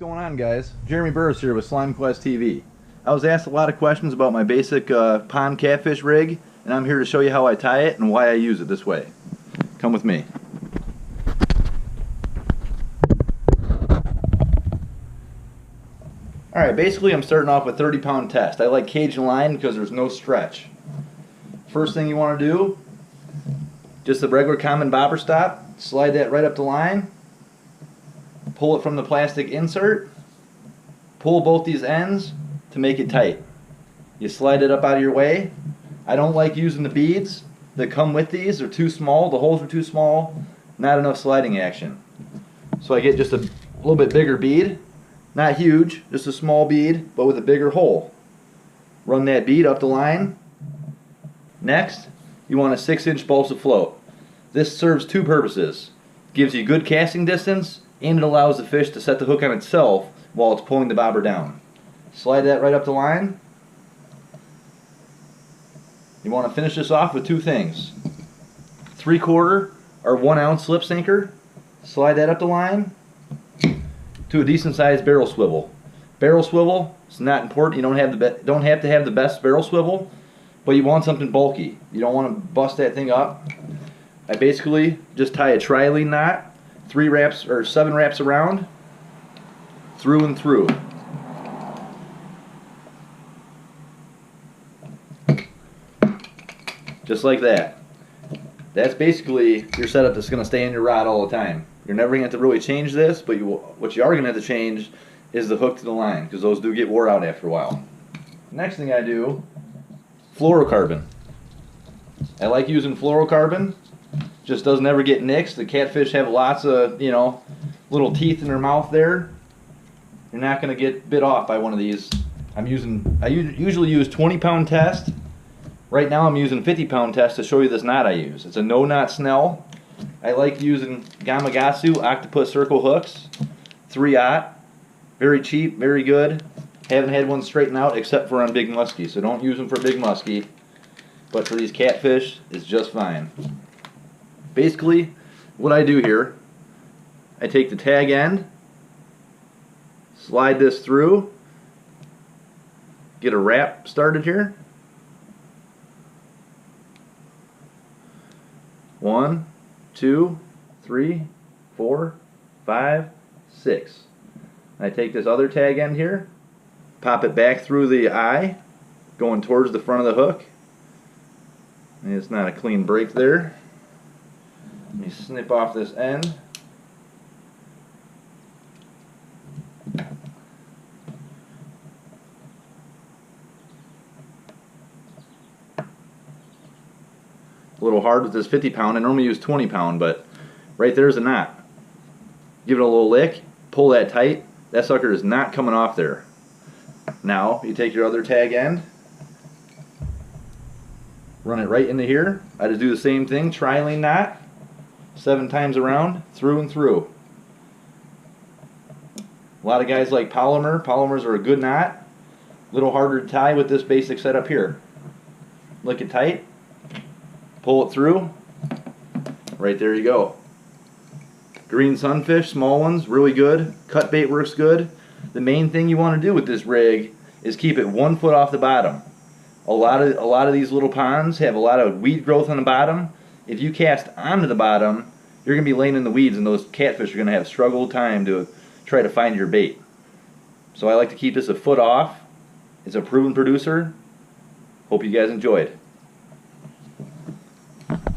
What's going on, guys? Jeremy Burris here with SlimeQuest TV. I was asked a lot of questions about my basic pond catfish rig, and I'm here to show you how I tie it and why I use it this way. Come with me. Alright, basically I'm starting off with 30-pound test. I like cage and line because there's no stretch. First thing you want to do, just a regular common bobber stop, slide that right up the line, pull it from the plastic insert, pull both these ends to make it tight. You slide it up out of your way. I don't like using the beads that come with these. They're too small, the holes are too small, not enough sliding action. So I get just a little bit bigger bead, not huge, just a small bead, but with a bigger hole. Run that bead up the line. Next, you want a 6-inch balsa float. This serves two purposes. Gives you good casting distance, and it allows the fish to set the hook on itself while it's pulling the bobber down. Slide that right up the line. You want to finish this off with two things. 3/4 or 1 ounce slip sinker. Slide that up the line to a decent sized barrel swivel. Barrel swivel is not important. You don't have to have the best barrel swivel, but you want something bulky. You don't want to bust that thing up. I basically just tie a tri-lead knot, 3 wraps or 7 wraps around, through and through. Just like that. That's basically your setup that's going to stay in your rod all the time. You're never going to have to really change this, but what you are going to have to change is the hook to the line, because those do get wore out after a while. Next thing I do, fluorocarbon. I like using fluorocarbon. Just doesn't ever get nicked. The catfish have lots of, little teeth in their mouth there. You're not going to get bit off by one of these. I usually use 20-pound test. Right now I'm using 50-pound test to show you this knot I use. It's a no-knot snell. I like using Gamakatsu octopus circle hooks, 3/0. Very cheap, very good. Haven't had one straighten out except for on big muskie, so don't use them for big muskie. But for these catfish, it's just fine. Basically, what I do here, I take the tag end, slide this through, get a wrap started here. 1, 2, 3, 4, 5, 6. I take this other tag end here, pop it back through the eye, going towards the front of the hook. And it's not a clean break there. Let me snip off this end. A little hard with this 50-pound. I normally use 20-pound, but right there's a knot. Give it a little lick, pull that tight. That sucker is not coming off there. Now you take your other tag end, run it right into here. I just do the same thing, tri-lead knot, 7 times around, through and through. A lot of guys like polymer. Polymers are a good knot. A little harder to tie with this basic setup here. Lick it tight, pull it through. Right there you go. Green sunfish, small ones, really good. Cut bait works good. The main thing you want to do with this rig is keep it 1 foot off the bottom. A lot of these little ponds have a lot of weed growth on the bottom. If you cast onto the bottom, you're going to be laying in the weeds, and those catfish are going to have struggle time to try to find your bait. So I like to keep this a foot off. It's a proven producer. Hope you guys enjoyed.